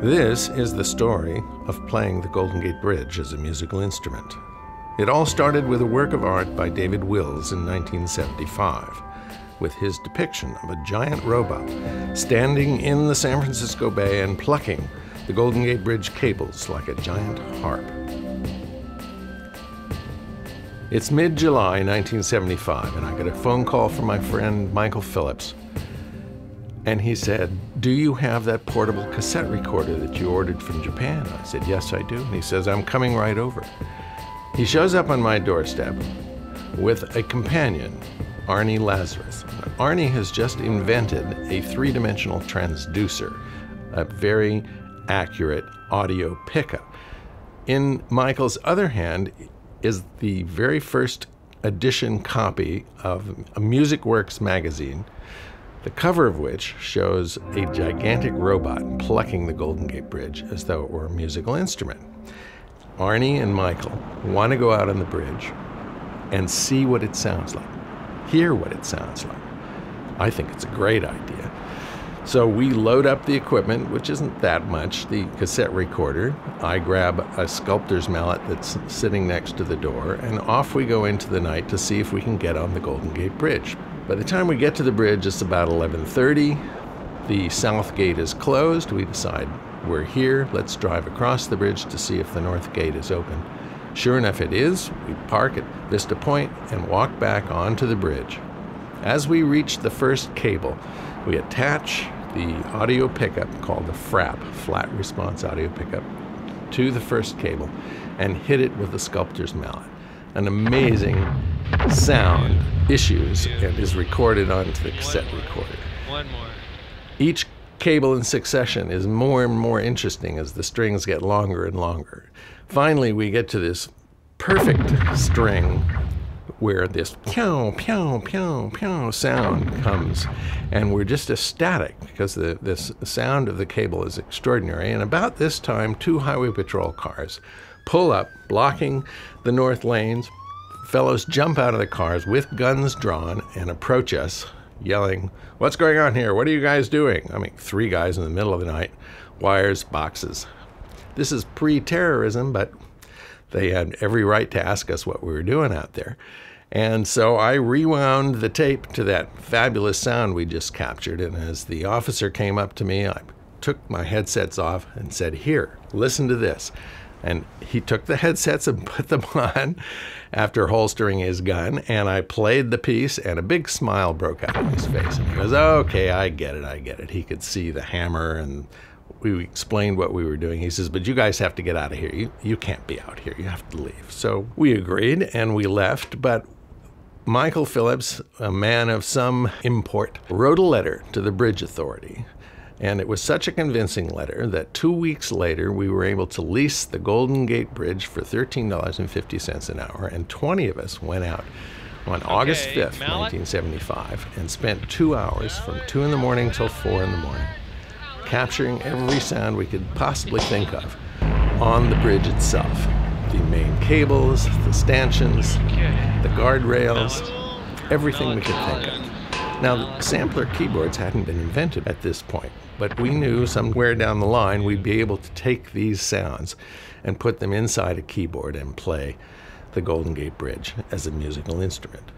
This is the story of playing the Golden Gate Bridge as a musical instrument. It all started with a work of art by David Wills in 1975, with his depiction of a giant robot standing in the San Francisco Bay and plucking the Golden Gate Bridge cables like a giant harp. It's mid-July 1975, and I get a phone call from my friend Michael Phillips. And he said, "Do you have that portable cassette recorder that you ordered from Japan?" I said, "Yes, I do." And he says, "I'm coming right over." He shows up on my doorstep with a companion, Arnie Lazarus. Arnie has just invented a three-dimensional transducer, a very accurate audio pickup. In Michael's other hand is the very first edition copy of a Music Works magazine, the cover of which shows a gigantic robot plucking the Golden Gate Bridge as though it were a musical instrument. Arnie and Michael want to go out on the bridge and see what it sounds like, hear what it sounds like. I think it's a great idea. So we load up the equipment, which isn't that much, the cassette recorder. I grab a sculptor's mallet that's sitting next to the door, and off we go into the night to see if we can get on the Golden Gate Bridge. By the time we get to the bridge, it's about 11:30. The south gate is closed. We decide we're here. Let's drive across the bridge to see if the north gate is open. Sure enough, it is. We park at Vista Point and walk back onto the bridge. As we reach the first cable, we attach the audio pickup called the FRAP, Flat Response Audio Pickup, to the first cable and hit it with the sculptor's mallet. An amazing sound issues and is recorded onto the cassette recorder. One more. Each cable in succession is more and more interesting as the strings get longer and longer. Finally, we get to this perfect string where this pew, pew, pew, pew sound comes, and we're just ecstatic because this sound of the cable is extraordinary. And about this time, two highway patrol cars pull up, blocking the north lanes. Fellows jump out of the cars with guns drawn and approach us, yelling, "What's going on here? What are you guys doing?" I mean, three guys in the middle of the night, wires, boxes. This is pre-terrorism, but they had every right to ask us what we were doing out there. And so I rewound the tape to that fabulous sound we just captured, and as the officer came up to me, I took my headsets off and said, "Here, listen to this." And he took the headsets and put them on after holstering his gun, and I played the piece, and a big smile broke out on his face. And he goes, "Okay, I get it, I get it." He could see the hammer, and we explained what we were doing. He says, "But you guys have to get out of here. You can't be out here. You have to leave." So we agreed, and we left, but Michael Phillips, a man of some import, wrote a letter to the Bridge Authority. And it was such a convincing letter that 2 weeks later, we were able to lease the Golden Gate Bridge for $13.50 an hour, and 20 of us went out on August 5th, 1975, and spent 2 hours from 2 in the morning till 4 in the morning, capturing every sound we could possibly think of on the bridge itself. The main cables, the stanchions, the guardrails, everything we could think of. Now, sampler keyboards hadn't been invented at this point, but we knew somewhere down the line we'd be able to take these sounds and put them inside a keyboard and play the Golden Gate Bridge as a musical instrument.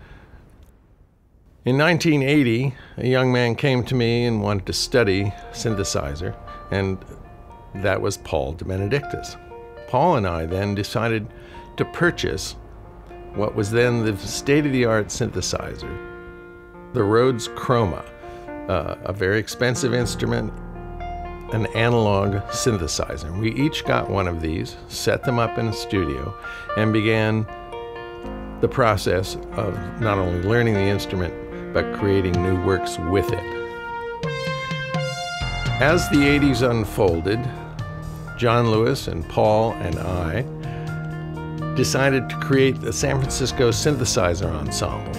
In 1980, a young man came to me and wanted to study synthesizer, and that was Paul de Benedictis. Paul and I then decided to purchase what was then the state-of-the-art synthesizer, the Rhodes Chroma, a very expensive instrument, an analog synthesizer. We each got one of these, set them up in a studio, and began the process of not only learning the instrument, but creating new works with it. As the 80s unfolded, John Lewis and Paul and I decided to create the San Francisco Synthesizer Ensemble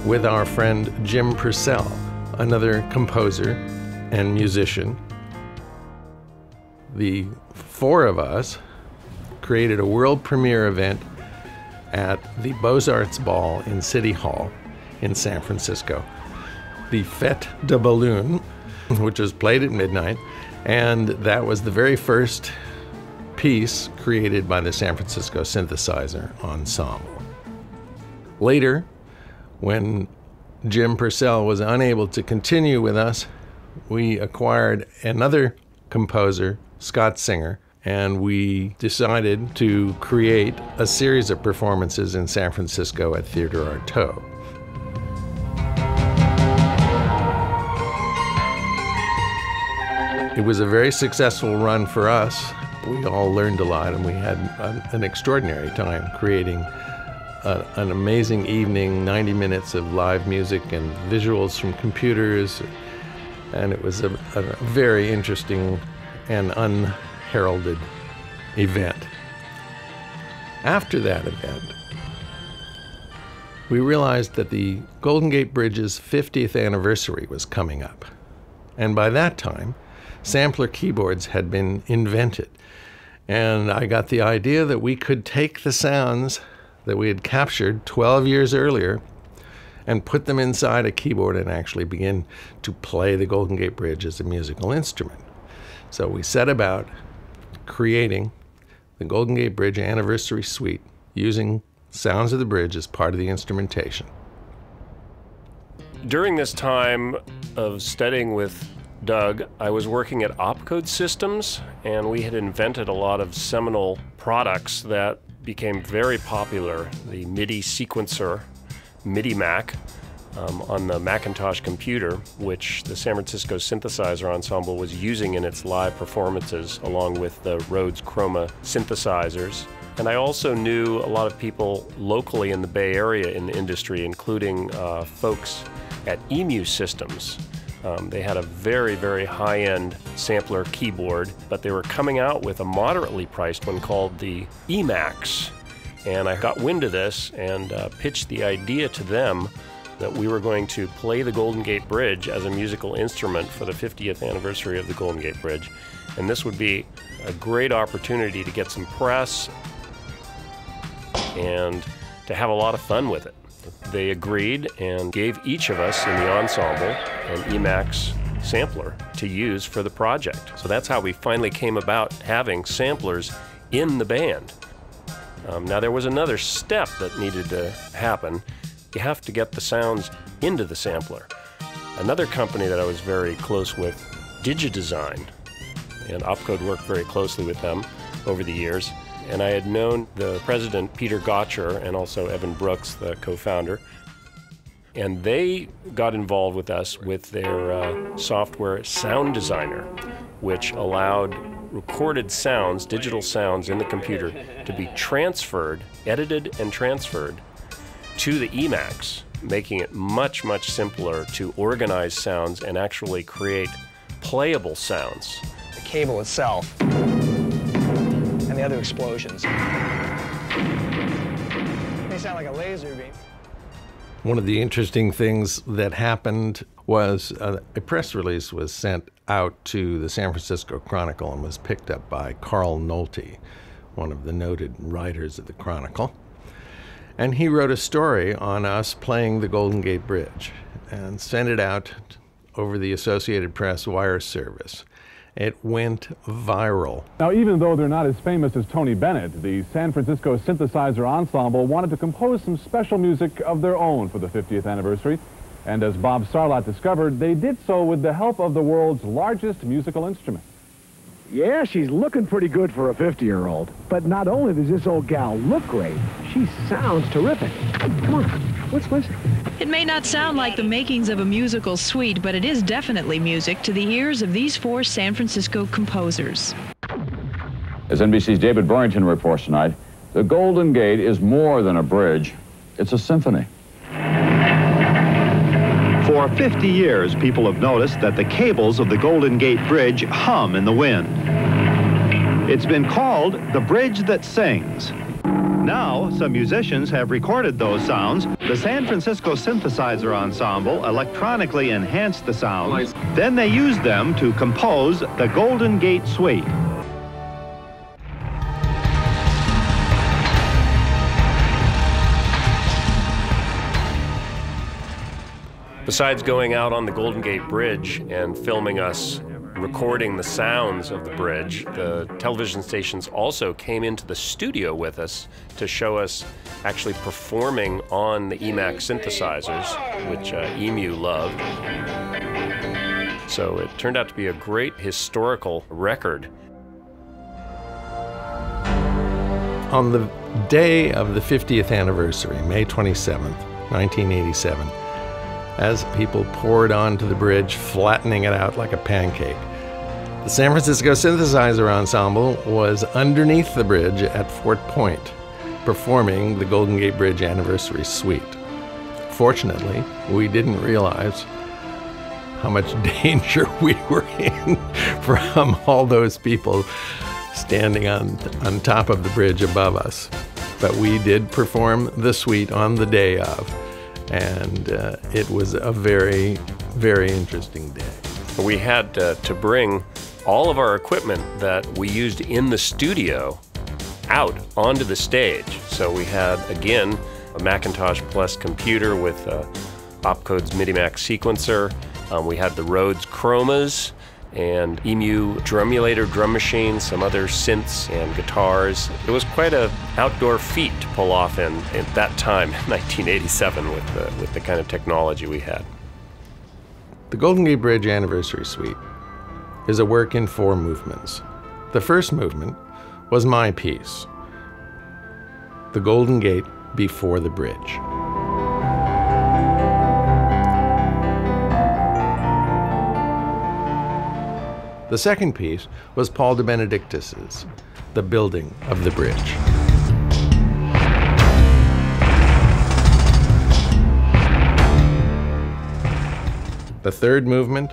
with our friend Jim Purcell, another composer and musician. The four of us created a world premiere event at the Beaux-Arts Ball in City Hall in San Francisco. The Fête de Balloon, which was played at midnight, And that was the very first piece created by the San Francisco Synthesizer Ensemble. Later, when Jim Purcell was unable to continue with us, we acquired another composer, Scott Singer, and we decided to create a series of performances in San Francisco at Theatre Artaud. It was a very successful run for us. We all learned a lot, and we had an extraordinary time creating an amazing evening, 90 minutes of live music and visuals from computers, and it was a very interesting and unheralded event. After that event, we realized that the Golden Gate Bridge's 50th anniversary was coming up, and by that time, sampler keyboards had been invented. And I got the idea that we could take the sounds that we had captured 12 years earlier and put them inside a keyboard and actually begin to play the Golden Gate Bridge as a musical instrument. So we set about creating the Golden Gate Bridge Anniversary Suite using sounds of the bridge as part of the instrumentation. During this time of studying with Doug, I was working at Opcode Systems, and we had invented a lot of seminal products that became very popular. The MIDI sequencer, MIDI Mac, on the Macintosh computer, which the San Francisco Synthesizer Ensemble was using in its live performances, along with the Rhodes Chroma synthesizers. And I also knew a lot of people locally in the Bay Area in the industry, including folks at EMU Systems. They had a very, very high-end sampler keyboard, but they were coming out with a moderately priced one called the Emax. And I got wind of this and pitched the idea to them that we were going to play the Golden Gate Bridge as a musical instrument for the 50th anniversary of the Golden Gate Bridge. And this would be a great opportunity to get some press and to have a lot of fun with it. They agreed and gave each of us in the ensemble an Emax sampler to use for the project. So that's how we finally came about having samplers in the band. Now there was another step that needed to happen. You have to get the sounds into the sampler. Another company that I was very close with, DigiDesign, and Opcode worked very closely with them over the years. And I had known the president, Peter Gotcher, and also Evan Brooks, the co-founder. And they got involved with us with their software Sound Designer, which allowed recorded sounds, digital sounds in the computer to be transferred, edited and transferred to the Emax, making it much, much simpler to organize sounds and actually create playable sounds. The cable itself and the other explosions. They sound like a laser beam. One of the interesting things that happened was a press release was sent out to the San Francisco Chronicle and was picked up by Carl Nolte, one of the noted writers of the Chronicle. And he wrote a story on us playing the Golden Gate Bridge and sent it out over the Associated Press wire service. It went viral. Now, even though they're not as famous as Tony Bennett, the San Francisco Synthesizer Ensemble wanted to compose some special music of their own for the 50th anniversary. And as Bob Sarlat discovered, they did so with the help of the world's largest musical instrument. Yeah, she's looking pretty good for a 50-year-old. But not only does this old gal look great, she sounds terrific. Come on, let's listen. It may not sound like the makings of a musical suite, but it is definitely music to the ears of these four San Francisco composers. As NBC's David Burrington reports tonight, the Golden Gate is more than a bridge. It's a symphony. For 50 years, people have noticed that the cables of the Golden Gate Bridge hum in the wind. It's been called the bridge that sings. Now, some musicians have recorded those sounds. The San Francisco Synthesizer Ensemble electronically enhanced the sounds. Then they used them to compose the Golden Gate Suite. Besides going out on the Golden Gate Bridge and filming us recording the sounds of the bridge, the television stations also came into the studio with us to show us actually performing on the EMAC synthesizers, which EMU loved. So it turned out to be a great historical record. On the day of the 50th anniversary, May 27th, 1987, as people poured onto the bridge, flattening it out like a pancake, the San Francisco Synthesizer Ensemble was underneath the bridge at Fort Point, performing the Golden Gate Bridge Anniversary Suite. Fortunately, we didn't realize how much danger we were in from all those people standing on top of the bridge above us. But we did perform the suite on the day of, and it was a very, very interesting day. We had to bring all of our equipment that we used in the studio out onto the stage. So we had, again, a Macintosh Plus computer with Opcode's MIDIMAX sequencer. We had the Rhodes Chromas and EMU drumulator drum machine, some other synths and guitars. It was quite an outdoor feat to pull off in that time, 1987, with the kind of technology we had. The Golden Gate Bridge Anniversary Suite is a work in 4 movements. The first movement was my piece, The Golden Gate Before the Bridge. The second piece was Paul de Benedictis's The Building of the Bridge. The third movement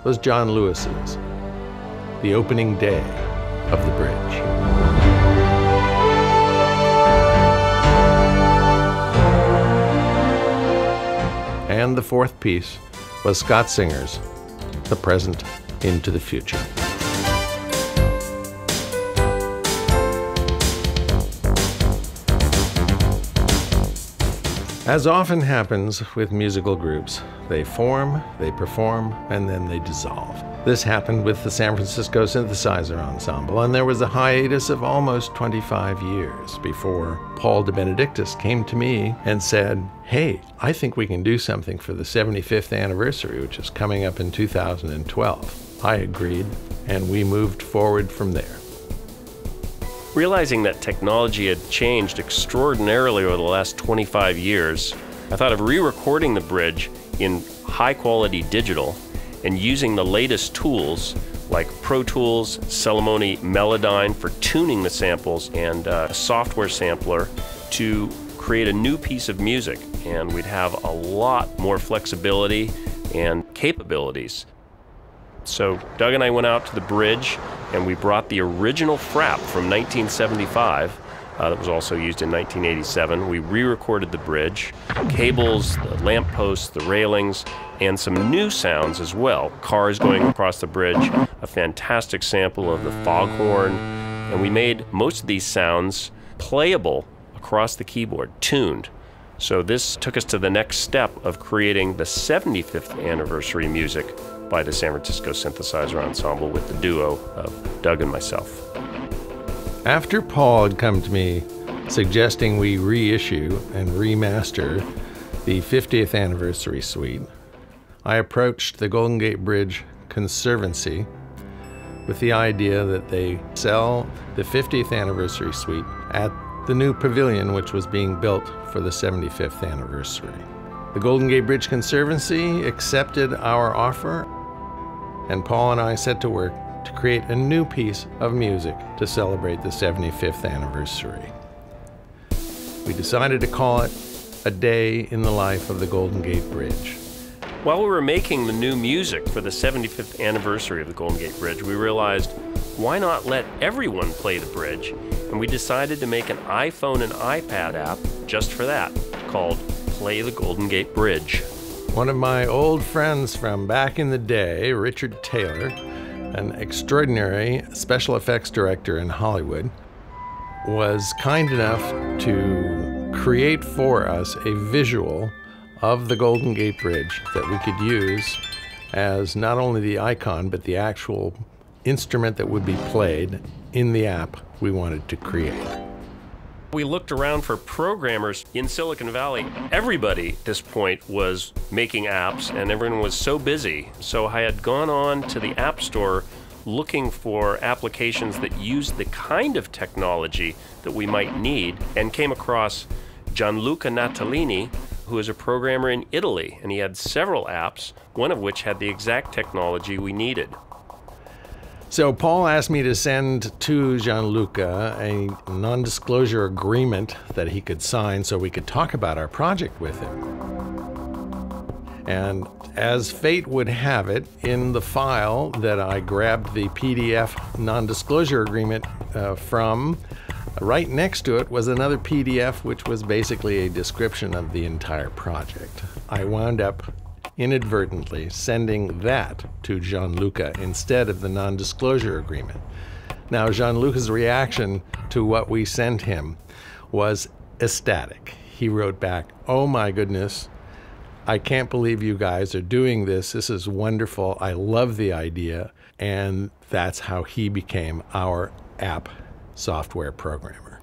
was John Lewis's The Opening Day of the Bridge. And the fourth piece was Scott Singer's The Present into the Future. As often happens with musical groups, they form, they perform, and then they dissolve. This happened with the San Francisco Synthesizer Ensemble, and there was a hiatus of almost 25 years before Paul de Benedictis came to me and said, "Hey, I think we can do something for the 75th anniversary, which is coming up in 2012. I agreed, and we moved forward from there. Realizing that technology had changed extraordinarily over the last 25 years, I thought of re-recording the bridge in high-quality digital and using the latest tools like Pro Tools, Celemoni Melodyne for tuning the samples, and a software sampler to create a new piece of music. And we'd have a lot more flexibility and capabilities. So Doug and I went out to the bridge and we brought the original frap from 1975 that was also used in 1987. We re-recorded the bridge, cables, the lampposts, the railings, and some new sounds as well. Cars going across the bridge, a fantastic sample of the foghorn, and we made most of these sounds playable across the keyboard, tuned. So this took us to the next step of creating the 75th anniversary music by the San Francisco Synthesizer Ensemble with the duo of Doug and myself. After Paul had come to me suggesting we reissue and remaster the 50th anniversary suite, I approached the Golden Gate Bridge Conservancy with the idea that they sell the 50th anniversary suite at the new pavilion which was being built for the 75th anniversary. The Golden Gate Bridge Conservancy accepted our offer, and Paul and I set to work to create a new piece of music to celebrate the 75th anniversary. We decided to call it A Day in the Life of the Golden Gate Bridge. While we were making the new music for the 75th anniversary of the Golden Gate Bridge, we realized, why not let everyone play the bridge? And we decided to make an iPhone and iPad app just for that, called Play the Golden Gate Bridge. One of my old friends from back in the day, Richard Taylor, an extraordinary special effects director in Hollywood, was kind enough to create for us a visual of the Golden Gate Bridge that we could use as not only the icon, but the actual instrument that would be played in the app we wanted to create. We looked around for programmers in Silicon Valley. Everybody at this point was making apps, and everyone was so busy. So I had gone on to the App Store looking for applications that used the kind of technology that we might need, and came across Gianluca Natalini, who is a programmer in Italy, and he had several apps, one of which had the exact technology we needed. So Paul asked me to send to Gianluca a non-disclosure agreement that he could sign so we could talk about our project with him. And as fate would have it, in the file that I grabbed the PDF non-disclosure agreement from, right next to it was another PDF which was basically a description of the entire project. I wound up inadvertently sending that to Gianluca instead of the non-disclosure agreement. Now, Gianluca's reaction to what we sent him was ecstatic. He wrote back, "Oh my goodness, I can't believe you guys are doing this. This is wonderful. I love the idea." And that's how he became our app software programmer.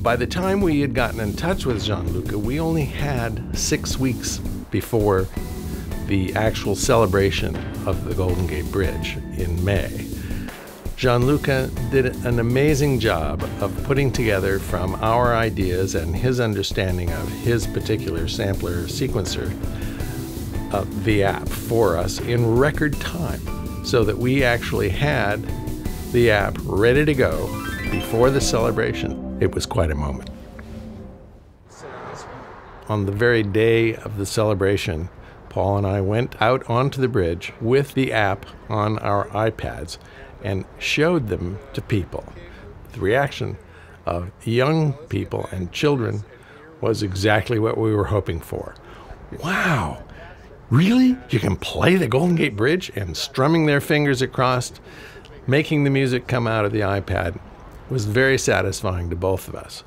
By the time we had gotten in touch with Gianluca, we only had 6 weeks before the actual celebration of the Golden Gate Bridge in May. Gianluca did an amazing job of putting together from our ideas and his understanding of his particular sampler sequencer the app for us in record time, so that we actually had the app ready to go before the celebration. It was quite a moment. On the very day of the celebration, Paul and I went out onto the bridge with the app on our iPads and showed them to people. The reaction of young people and children was exactly what we were hoping for. Wow, really? You can play the Golden Gate Bridge? And strumming their fingers across, making the music come out of the iPad was very satisfying to both of us.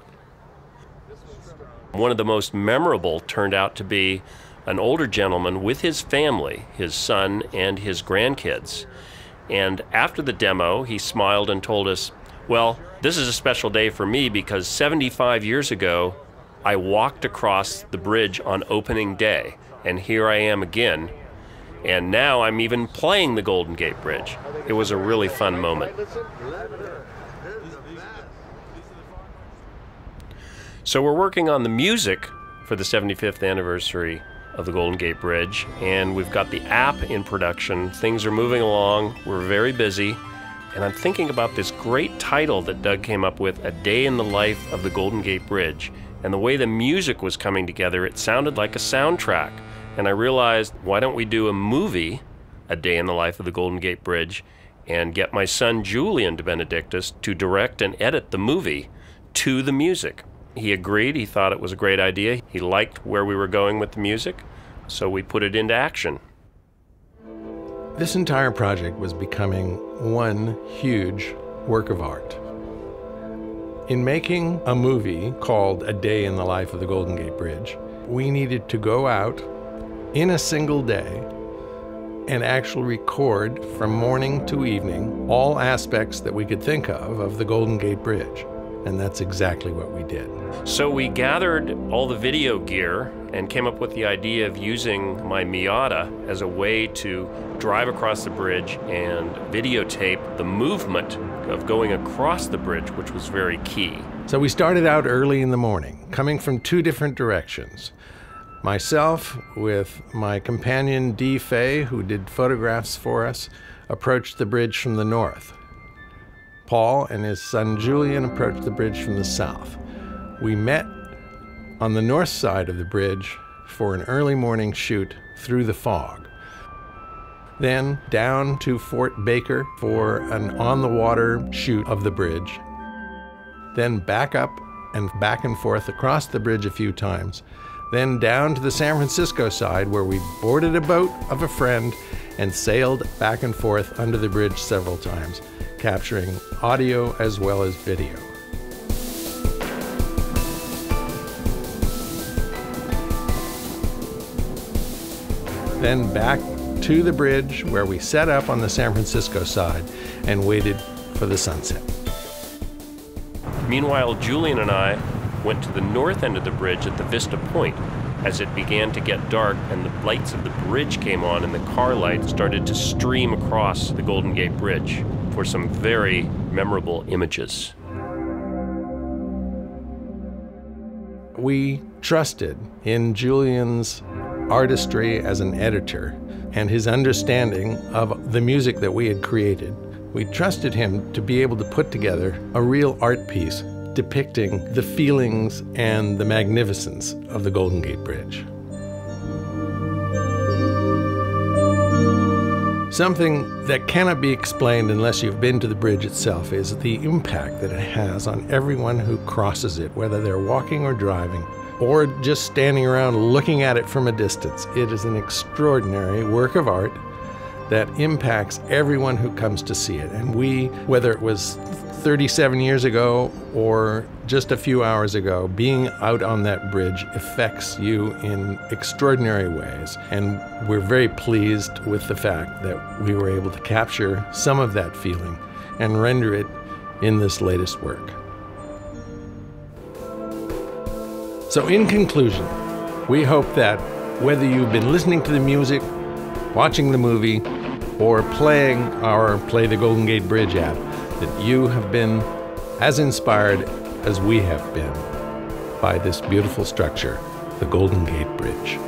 One of the most memorable turned out to be an older gentleman with his family, his son and his grandkids. And after the demo, he smiled and told us, "Well, this is a special day for me because 75 years ago, I walked across the bridge on opening day, and here I am again. And now I'm even playing the Golden Gate Bridge." It was a really fun moment. So we're working on the music for the 75th anniversary of the Golden Gate Bridge, and we've got the app in production. Things are moving along. We're very busy. And I'm thinking about this great title that Doug came up with, A Day in the Life of the Golden Gate Bridge. And the way the music was coming together, it sounded like a soundtrack. And I realized, why don't we do a movie, A Day in the Life of the Golden Gate Bridge, and get my son Julian de Benedictis to direct and edit the movie to the music. He agreed. He thought it was a great idea. He liked where we were going with the music, so we put it into action. This entire project was becoming one huge work of art. In making a movie called A Day in the Life of the Golden Gate Bridge, we needed to go out in a single day and actually record from morning to evening all aspects that we could think of the Golden Gate Bridge. And that's exactly what we did. So we gathered all the video gear and came up with the idea of using my Miata as a way to drive across the bridge and videotape the movement of going across the bridge, which was very key. So we started out early in the morning, coming from two different directions. Myself, with my companion Dee Fay, who did photographs for us, approached the bridge from the north. Paul and his son Julian approached the bridge from the south. We met on the north side of the bridge for an early morning shoot through the fog. Then down to Fort Baker for an on-the-water shoot of the bridge. Then back up and back and forth across the bridge a few times. Then down to the San Francisco side where we boarded a boat of a friend and sailed back and forth under the bridge several times, capturing audio as well as video. Then back to the bridge where we set up on the San Francisco side and waited for the sunset. Meanwhile, Julian and I went to the north end of the bridge at the Vista Point as it began to get dark and the lights of the bridge came on and the car lights started to stream across the Golden Gate Bridge for some very memorable images. We trusted in Julian's artistry as an editor and his understanding of the music that we had created. We trusted him to be able to put together a real art piece depicting the feelings and the magnificence of the Golden Gate Bridge. Something that cannot be explained unless you've been to the bridge itself is the impact that it has on everyone who crosses it, whether they're walking or driving, or just standing around looking at it from a distance. It is an extraordinary work of art that impacts everyone who comes to see it. And we, whether it was 37 years ago or just a few hours ago, being out on that bridge affects you in extraordinary ways. And we're very pleased with the fact that we were able to capture some of that feeling and render it in this latest work. So in conclusion, we hope that whether you've been listening to the music, watching the movie, or playing our Play the Golden Gate Bridge app, that you have been as inspired as we have been by this beautiful structure, the Golden Gate Bridge.